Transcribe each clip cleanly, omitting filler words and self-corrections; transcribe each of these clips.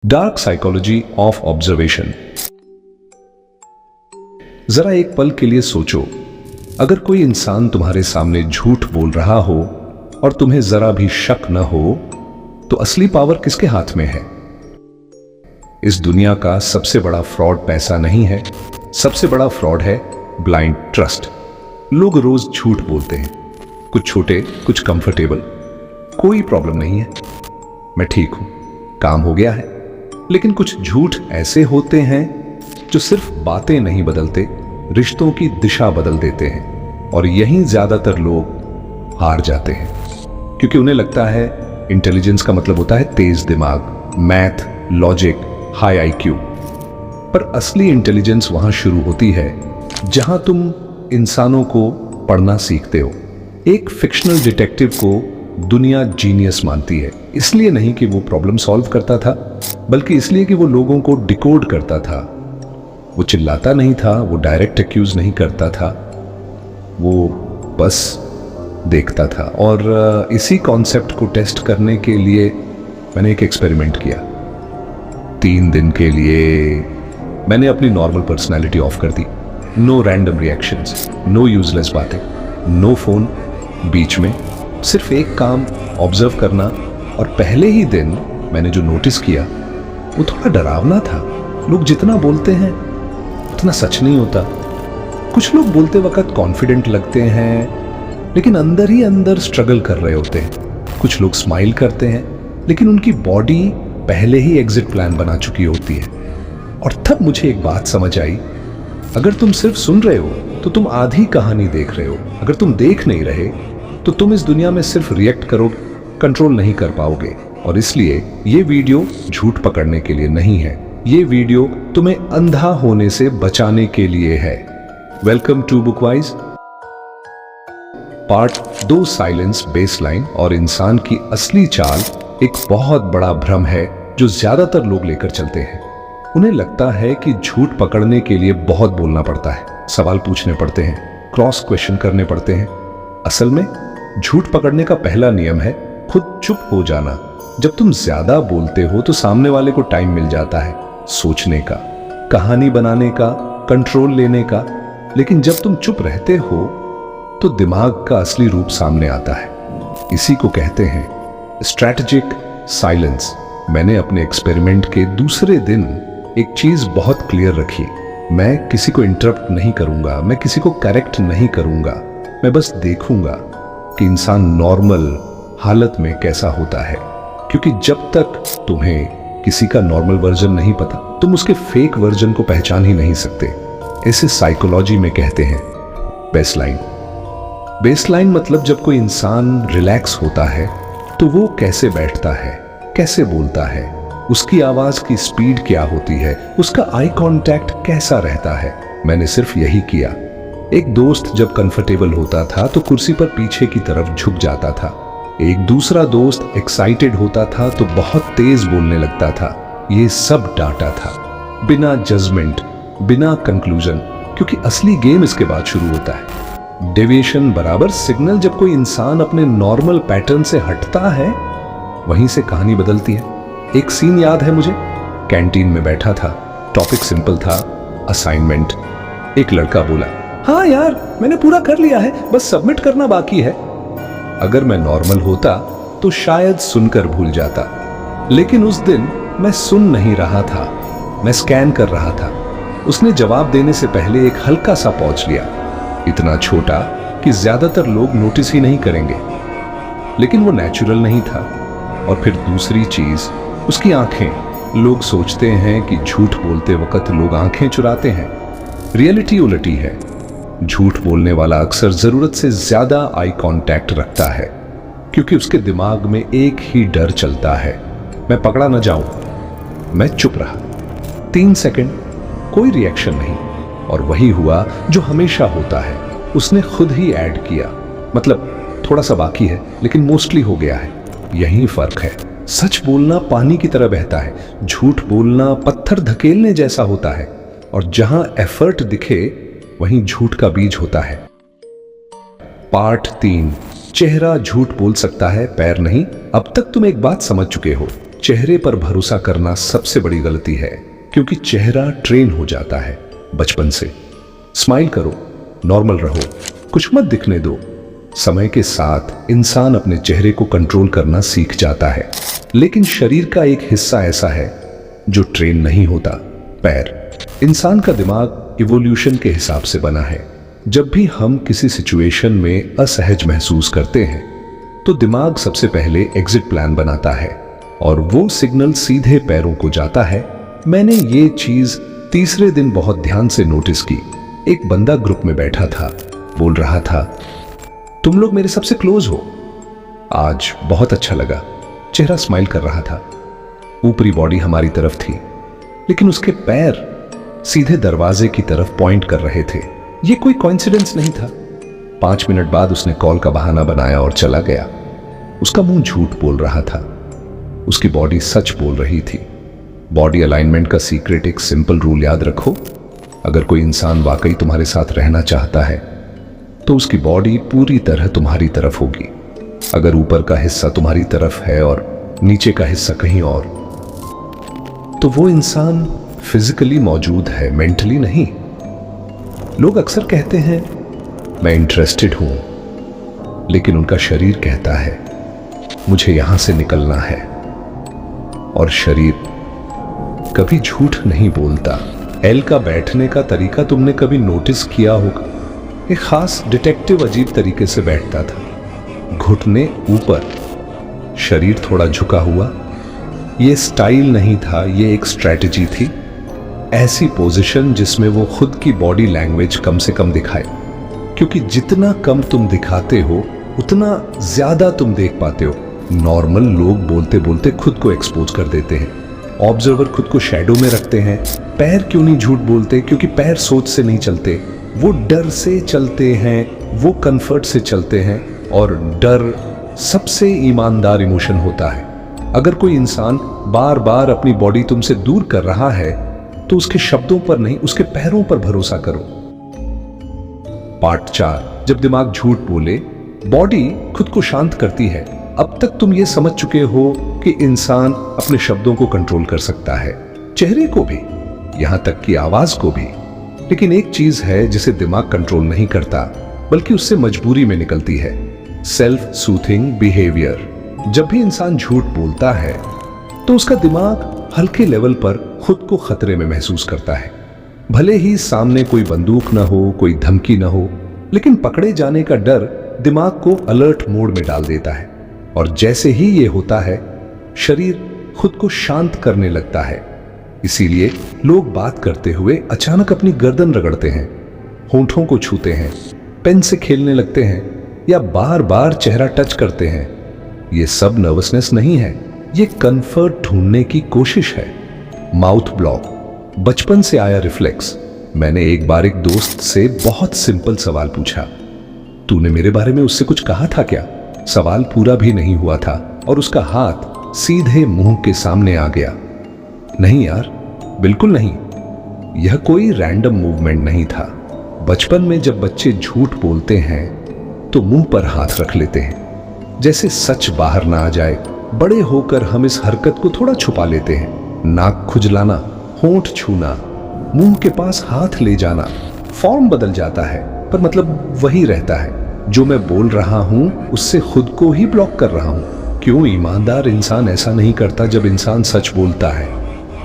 Dark psychology of observation. जरा एक पल के लिए सोचो, अगर कोई इंसान तुम्हारे सामने झूठ बोल रहा हो और तुम्हें जरा भी शक न हो, तो असली पावर किसके हाथ में है? इस दुनिया का सबसे बड़ा फ्रॉड पैसा नहीं है, सबसे बड़ा फ्रॉड है ब्लाइंड ट्रस्ट। लोग रोज झूठ बोलते हैं, कुछ छोटे, कुछ कंफर्टेबल। कोई प्रॉब्लम नहीं है, मैं ठीक हूं, काम हो गया है। लेकिन कुछ झूठ ऐसे होते हैं जो सिर्फ बातें नहीं बदलते, रिश्तों की दिशा बदल देते हैं। और यहीं ज्यादातर लोग हार जाते हैं, क्योंकि उन्हें लगता है इंटेलिजेंस का मतलब होता है तेज दिमाग, मैथ, लॉजिक, हाई आईक्यू। पर असली इंटेलिजेंस वहां शुरू होती है जहां तुम इंसानों को पढ़ना सीखते हो। एक फिक्शनल डिटेक्टिव को दुनिया जीनियस मानती है, इसलिए नहीं कि वो प्रॉब्लम सॉल्व करता था, बल्कि इसलिए कि वो लोगों को डिकोड करता था। वो चिल्लाता नहीं था, वो डायरेक्ट एक्यूज नहीं करता था, वो बस देखता था। और इसी कॉन्सेप्ट को टेस्ट करने के लिए मैंने एक एक्सपेरिमेंट किया। 3 दिन के लिए मैंने अपनी नॉर्मल पर्सनैलिटी ऑफ कर दी। No random reactions, no useless बातें, नो फोन बीच में, सिर्फ एक काम ऑब्जर्व करना। और पहले ही दिन मैंने जो नोटिस किया वो थोड़ा डरावना था। लोग जितना बोलते हैं उतना सच नहीं होता। कुछ लोग बोलते वक्त कॉन्फिडेंट लगते हैं, लेकिन अंदर ही अंदर स्ट्रगल कर रहे होते हैं। कुछ लोग स्माइल करते हैं, लेकिन उनकी बॉडी पहले ही एग्जिट प्लान बना चुकी होती है। और तब मुझे एक बात समझ आई, अगर तुम सिर्फ सुन रहे हो तो तुम आधी कहानी देख रहे हो। अगर तुम देख नहीं रहे तो तुम इस दुनिया में सिर्फ रिएक्ट करोगे, कंट्रोल नहीं कर पाओगे। और इसलिए ये वीडियो झूठ पकड़ने के लिए नहीं है, ये वीडियो तुम्हें अंधा होने से बचाने के लिए है। Welcome to Bookwise. Part 2, silence, baseline और इंसान की असली चाल। एक बहुत बड़ा भ्रम है जो ज्यादातर लोग लेकर चलते हैं। उन्हें लगता है कि झूठ पकड़ने के लिए बहुत बोलना पड़ता है, सवाल पूछने पड़ते हैं, क्रॉस क्वेश्चन करने पड़ते हैं। असल में झूठ पकड़ने का पहला नियम है खुद चुप हो जाना। जब तुम ज्यादा बोलते हो तो सामने वाले को टाइम मिल जाता है सोचने का, कहानी बनाने का, कंट्रोल लेने का। लेकिन जब तुम चुप रहते हो तो दिमाग का असली रूप सामने आता है। इसी को कहते हैं स्ट्रैटेजिक साइलेंस। मैंने अपने एक्सपेरिमेंट के दूसरे दिन एक चीज बहुत क्लियर रखी। मैं किसी को इंटरप्ट नहीं करूंगा, मैं किसी को करेक्ट नहीं करूंगा, मैं बस देखूंगा कि इंसान नॉर्मल हालत में कैसा होता है। क्योंकि जब तक तुम्हें किसी का नॉर्मल वर्जन नहीं पता, तुम उसके फेक वर्जन को पहचान ही नहीं सकते। इसे साइकोलॉजी में कहते हैं बेसलाइन। बेसलाइन मतलब जब कोई इंसान रिलैक्स होता है तो वो कैसे बैठता है, कैसे बोलता है, उसकी आवाज की स्पीड क्या होती है, उसका आई कांटेक्ट कैसा रहता है। मैंने सिर्फ यही किया। एक दोस्त जब कंफर्टेबल होता था तो कुर्सी पर पीछे की तरफ झुक जाता था। एक दूसरा दोस्त एक्साइटेड होता था तो बहुत तेज बोलने लगता था। ये सब डाटा था, बिना जजमेंट, बिना कंक्लूजन, क्योंकि असली गेम इसके बाद शुरू होता है। डेविएशन बराबर सिग्नल। जब कोई इंसान अपने नॉर्मल पैटर्न से हटता है, वहीं से कहानी बदलती है। एक सीन याद है मुझे, कैंटीन में बैठा था, टॉपिक सिंपल था, असाइनमेंट। एक लड़का बोला, हाँ यार मैंने पूरा कर लिया है, बस सबमिट करना बाकी है। अगर मैं नॉर्मल होता तो शायद सुनकर भूल जाता, लेकिन उस दिन मैं सुन नहीं रहा था, मैं स्कैन कर रहा था। उसने जवाब देने से पहले एक हल्का सा पॉज लिया, इतना छोटा कि ज्यादातर लोग नोटिस ही नहीं करेंगे, लेकिन वो नेचुरल नहीं था। और फिर दूसरी चीज, उसकी आंखें। लोग सोचते हैं कि झूठ बोलते वक्त लोग आंखें चुराते हैं। रियलिटी उलटी है। झूठ बोलने वाला अक्सर जरूरत से ज्यादा आई कांटेक्ट रखता है, क्योंकि उसके दिमाग में एक ही डर चलता है, मैं पकड़ा न जाऊं। मैं चुप रहा 3 सेकंड, कोई रिएक्शन नहीं। और वही हुआ जो हमेशा होता है, उसने खुद ही ऐड किया। मतलब थोड़ा सा बाकी है, लेकिन मोस्टली हो गया है। यही फर्क है। सच बोलना पानी की तरह बहता है, झूठ बोलना पत्थर धकेलने जैसा होता है। और जहां एफर्ट दिखे वहीं झूठ का बीज होता है। पार्ट 3, चेहरा झूठ बोल सकता है, पैर नहीं। अब तक तुम एक बात समझ चुके हो, चेहरे पर भरोसा करना सबसे बड़ी गलती है, क्योंकि चेहरा ट्रेन हो जाता है बचपन से। स्माइल करो, नॉर्मल रहो, कुछ मत दिखने दो। समय के साथ इंसान अपने चेहरे को कंट्रोल करना सीख जाता है, लेकिन शरीर का एक हिस्सा ऐसा है जो ट्रेन नहीं होता, पैर। इंसान का दिमाग इवोल्यूशन के हिसाब से बना है। जब भी हम किसी सिचुएशन में असहज महसूस करते हैं तो दिमाग सबसे पहले एग्जिट प्लान बनाता है और वो सिग्नल सीधे पैरों को जाता है। मैंने ये चीज तीसरे दिन बहुत ध्यान से नोटिस की। एक बंदा ग्रुप में बैठा था, बोल रहा था, तुम लोग मेरे सबसे क्लोज हो, आज बहुत अच्छा लगा। चेहरा स्माइल कर रहा था, ऊपरी बॉडी हमारी तरफ थी, लेकिन उसके पैर सीधे दरवाजे की तरफ पॉइंट कर रहे थे। यह कोई कोइंसिडेंस नहीं था। 5 मिनट बाद उसने कॉल का बहाना बनाया और चला गया। उसका मुंह झूठ बोल रहा था, उसकी बॉडी सच बोल रही थी। बॉडी अलाइनमेंट का सीक्रेट एक सिंपल रूल याद रखो, अगर कोई इंसान वाकई तुम्हारे साथ रहना चाहता है तो उसकी बॉडी पूरी तरह तुम्हारी तरफ होगी। अगर ऊपर का हिस्सा तुम्हारी तरफ है और नीचे का हिस्सा कहीं और, तो वो इंसान फिजिकली मौजूद है, मेंटली नहीं। लोग अक्सर कहते हैं मैं इंटरेस्टेड हूं, लेकिन उनका शरीर कहता है मुझे यहां से निकलना है। और शरीर कभी झूठ नहीं बोलता। एल का बैठने का तरीका तुमने कभी नोटिस किया होगा। एक खास डिटेक्टिव अजीब तरीके से बैठता था, घुटने ऊपर, शरीर थोड़ा झुका हुआ। ये स्टाइल नहीं था, ये एक स्ट्रैटेजी थी। ऐसी पोजीशन जिसमें वो खुद की बॉडी लैंग्वेज कम से कम दिखाए, क्योंकि जितना कम तुम दिखाते हो उतना ज्यादा तुम देख पाते हो। नॉर्मल लोग बोलते बोलते खुद को एक्सपोज कर देते हैं। ऑब्जर्वर खुद को शैडो में रखते हैं। पैर क्यों नहीं झूठ बोलते? क्योंकि पैर सोच से नहीं चलते, वो डर से चलते हैं, वो कंफर्ट से चलते हैं। और डर सबसे ईमानदार इमोशन होता है। अगर कोई इंसान बार बार अपनी बॉडी तुमसे दूर कर रहा है तो उसके शब्दों पर नहीं, उसके पैरों पर भरोसा करो। पार्ट 4, जब दिमाग झूठ बोले, बॉडी खुद को शांत करती है। अब तक तुम ये समझ चुके हो कि इंसान अपने शब्दों को कंट्रोल कर सकता है, चेहरे को भी, यहां तक कि आवाज को भी। लेकिन एक चीज है जिसे दिमाग कंट्रोल नहीं करता, बल्कि उससे मजबूरी में निकलती है, सेल्फ सूथिंग बिहेवियर। जब भी इंसान झूठ बोलता है तो उसका दिमाग हल्के लेवल पर खुद को खतरे में महसूस करता है। भले ही सामने कोई बंदूक ना हो, कोई धमकी ना हो, लेकिन पकड़े जाने का डर दिमाग को अलर्ट मोड में डाल देता है। और जैसे ही ये होता है, शरीर खुद को शांत करने लगता है। इसीलिए लोग बात करते हुए अचानक अपनी गर्दन रगड़ते हैं, होंठों को छूते हैं, पेन से खेलने लगते हैं या बार बार चेहरा टच करते हैं। ये सब नर्वसनेस नहीं है, ये कंफर्ट ढूंढने की कोशिश है। माउथ ब्लॉक, बचपन से आया रिफ्लेक्स। मैंने एक बार एक दोस्त से बहुत सिंपल सवाल पूछा, तूने मेरे बारे में उससे कुछ कहा था क्या? सवाल पूरा भी नहीं हुआ था और उसका हाथ सीधे मुंह के सामने आ गया। नहीं यार, बिल्कुल नहीं। यह कोई रैंडम मूवमेंट नहीं था। बचपन में जब बच्चे झूठ बोलते हैं तो मुंह पर हाथ रख लेते हैं, जैसे सच बाहर ना आ जाए। बड़े होकर हम इस हरकत को थोड़ा छुपा लेते हैं। नाक खुजलाना, होंठ छूना, मुंह के पास हाथ ले जाना, फॉर्म बदल जाता है पर मतलब वही रहता है। जो मैं बोल रहा हूं उससे खुद को ही ब्लॉक कर रहा हूं। क्यों ईमानदार इंसान ऐसा नहीं करता? जब इंसान सच बोलता है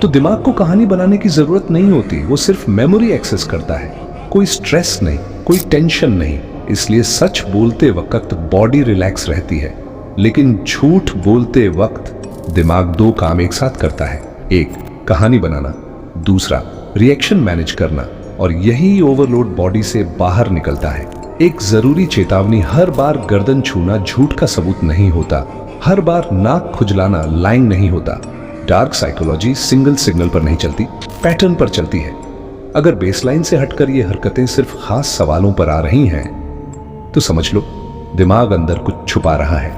तो दिमाग को कहानी बनाने की जरूरत नहीं होती, वो सिर्फ मेमोरी एक्सेस करता है। कोई स्ट्रेस नहीं, कोई टेंशन नहीं। इसलिए सच बोलते वक्त बॉडी रिलैक्स रहती है, लेकिन झूठ बोलते वक्त दिमाग 2 काम एक साथ करता है। एक, कहानी बनाना, दूसरा रिएक्शन मैनेज करना। और यही ओवरलोड बॉडी से बाहर निकलता है। एक जरूरी चेतावनी, हर बार गर्दन छूना झूठ का सबूत नहीं होता, हर बार नाक खुजलाना लाइंग नहीं होता। डार्क साइकोलॉजी सिंगल सिग्नल पर नहीं चलती, पैटर्न पर चलती है। अगर बेसलाइन से हटकर ये हरकतें सिर्फ खास सवालों पर आ रही हैं तो समझ लो दिमाग अंदर कुछ छुपा रहा है।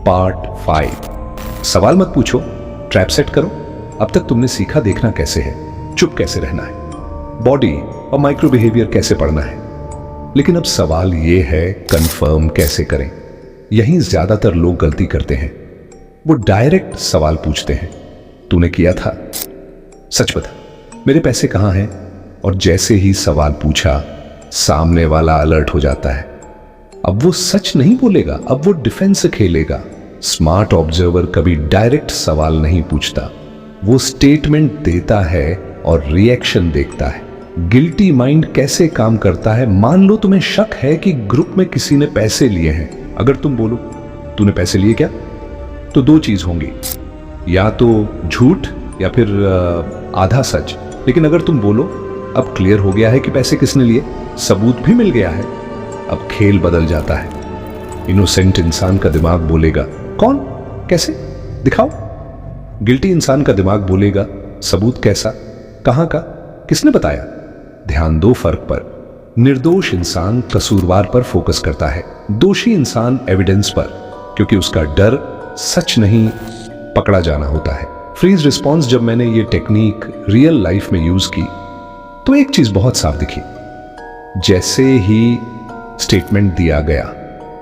पार्ट 5, सवाल मत पूछो, ट्रैप सेट करो। अब तक तुमने सीखा देखना कैसे है, चुप कैसे रहना है, बॉडी और माइक्रो बिहेवियर कैसे पढ़ना है। लेकिन अब सवाल यह है, कंफर्म कैसे करें? यहीं ज्यादातर लोग गलती करते हैं। वो डायरेक्ट सवाल पूछते हैं, तूने किया था? सच बता, मेरे पैसे कहां हैं? और जैसे ही सवाल पूछा, सामने वाला अलर्ट हो जाता है। अब वो सच नहीं बोलेगा, अब वो डिफेंस खेलेगा। स्मार्ट ऑब्जर्वर कभी डायरेक्ट सवाल नहीं पूछता, वो स्टेटमेंट देता है और रिएक्शन देखता है। गिल्टी माइंड कैसे काम करता है? मान लो तुम्हें शक है कि ग्रुप में किसी ने पैसे लिए हैं। अगर तुम बोलो, तूने पैसे लिए क्या? तो दो चीज होंगी, या तो झूठ या फिर आधा सच। लेकिन अगर तुम बोलो, अब क्लियर हो गया है कि पैसे किसने लिए, सबूत भी मिल गया है, अब खेल बदल जाता है। इनोसेंट इंसान का दिमाग बोलेगा, कौन, कैसे, दिखाओ। गिल्टी इंसान का दिमाग बोलेगा, सबूत कैसा, कहां का, किसने बताया? ध्यान दो फर्क पर। निर्दोष इंसान कसूरवार पर फोकस करता है, दोषी इंसान एविडेंस पर, क्योंकि उसका डर सच नहीं पकड़ा जाना होता है। फ्रीज रिस्पॉन्स जब मैंने ये टेक्निक रियल लाइफ में यूज की तो एक चीज बहुत साफ दिखी। जैसे ही स्टेटमेंट दिया गया,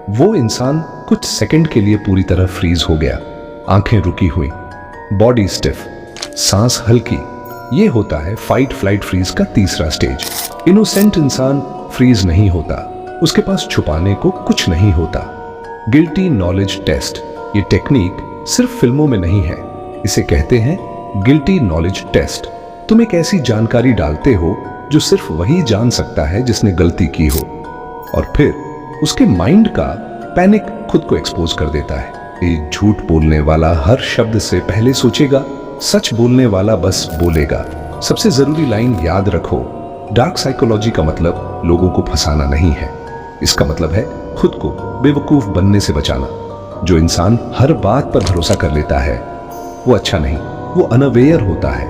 वो इंसान कुछ सेकंड के लिए पूरी तरह फ्रीज हो गया, आंखें रुकी हुई, बॉडी स्टिफ, सांस हल्की। ये होता है फाइट फ्लाइट फ्रीज का तीसरा स्टेज। इनोसेंट इंसान फ्रीज नहीं होता, उसके पास छुपाने को कुछ नहीं होता। गिल्टी नॉलेज टेस्ट, ये टेक्निक सिर्फ फिल्मों में नहीं है, इसे कहते हैं गिल्टी नॉलेज टेस्ट। तुम एक ऐसी जानकारी डालते हो जो सिर्फ वही जान सकता है जिसने गलती की हो, और फिर उसके माइंड का पैनिक खुद को एक्सपोज कर देता है। एक झूठ बोलने वाला हर शब्द से पहले सोचेगा, सच बोलने वाला बस बोलेगा। सबसे जरूरी लाइन याद रखो, डार्क साइकोलॉजी का मतलब लोगों को फंसाना नहीं है, इसका मतलब है खुद को बेवकूफ बनने से बचाना। जो इंसान हर बात पर भरोसा कर लेता है वो अच्छा नहीं, वो अनअवेयर होता है।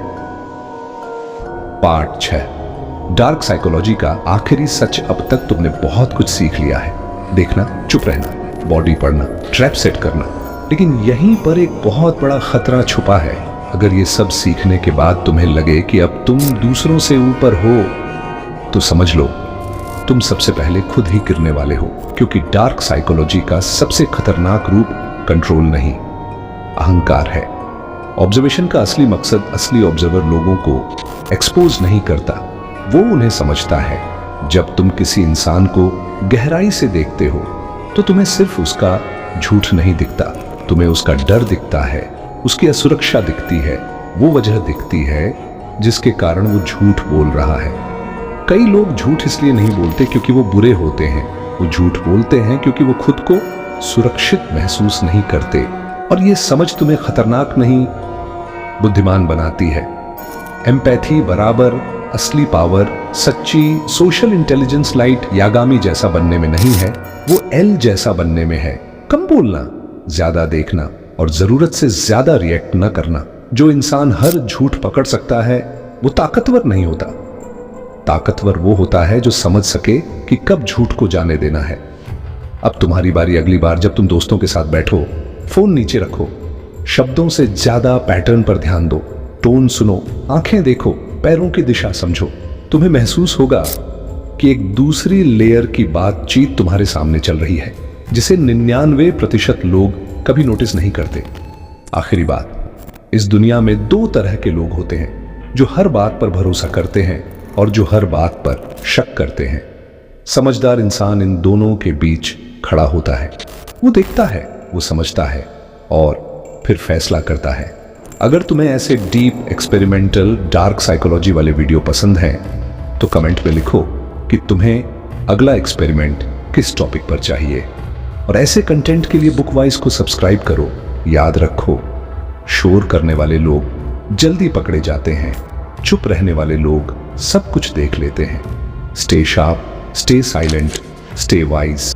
पार्ट 6, डार्क साइकोलॉजी का आखिरी सच। अब तक तुमने बहुत कुछ सीख लिया है, देखना, चुप रहना, बॉडी पढ़ना, ट्रैप सेट करना, लेकिन यहीं पर एक बहुत बड़ा खतरा छुपा है। अगर ये सब सीखने के बाद तुम्हें लगे कि अब तुम दूसरों से ऊपर हो, तो समझ लो तुम सबसे पहले खुद ही गिरने वाले हो, क्योंकि डार्क साइकोलॉजी का सबसे खतरनाक रूप कंट्रोल नहीं, अहंकार है। ऑब्जर्वेशन का असली मकसद असली ऑब्जर्वर लोगों को एक्सपोज नहीं करता, वो उन्हें समझता है। जब तुम किसी इंसान को गहराई से देखते हो तो तुम्हें सिर्फ उसका झूठ नहीं दिखता, तुम्हें उसका डर दिखता है, उसकी असुरक्षा दिखती है, वो वजह दिखती है जिसके कारण वो झूठ बोल रहा है। कई लोग झूठ इसलिए नहीं बोलते क्योंकि वो बुरे होते हैं, वो झूठ बोलते हैं क्योंकि वो खुद को सुरक्षित महसूस नहीं करते। और ये समझ तुम्हें खतरनाक नहीं, बुद्धिमान बनाती है। एम्पैथी बराबर असली पावर सच्ची सोशल इंटेलिजेंस लाइट यागामी जैसा बनने में नहीं है, वो एल जैसा बनने में है। कम बोलना, ज्यादा देखना और जरूरत से ज्यादा रिएक्ट न करना। जो इंसान हर झूठ पकड़ सकता है वो ताकतवर नहीं होता। ताकतवर वो होता है जो समझ सके कि कब झूठ को जाने देना है। अब तुम्हारी बारी। अगली बार जब तुम दोस्तों के साथ बैठो, फोन नीचे रखो, शब्दों से ज्यादा पैटर्न पर ध्यान दो, टोन सुनो, आंखें देखो, पैरों की दिशा समझो। तुम्हें महसूस होगा कि एक दूसरी लेयर की बातचीत तुम्हारे सामने चल रही है, जिसे 99% लोग कभी नोटिस नहीं करते। आखिरी बात, इस दुनिया में दो तरह के लोग होते हैं, जो हर बात पर भरोसा करते हैं और जो हर बात पर शक करते हैं। समझदार इंसान इन दोनों के बीच खड़ा होता है। वो देखता है, वो समझता है और फिर फैसला करता है। अगर तुम्हें ऐसे डीप एक्सपेरिमेंटल डार्क साइकोलॉजी वाले वीडियो पसंद हैं तो कमेंट में लिखो कि तुम्हें अगला एक्सपेरिमेंट किस टॉपिक पर चाहिए। और ऐसे कंटेंट के लिए बुकवाइज को सब्सक्राइब करो। याद रखो, शोर करने वाले लोग जल्दी पकड़े जाते हैं, चुप रहने वाले लोग सब कुछ देख लेते हैं। Stay sharp, stay silent, stay wise.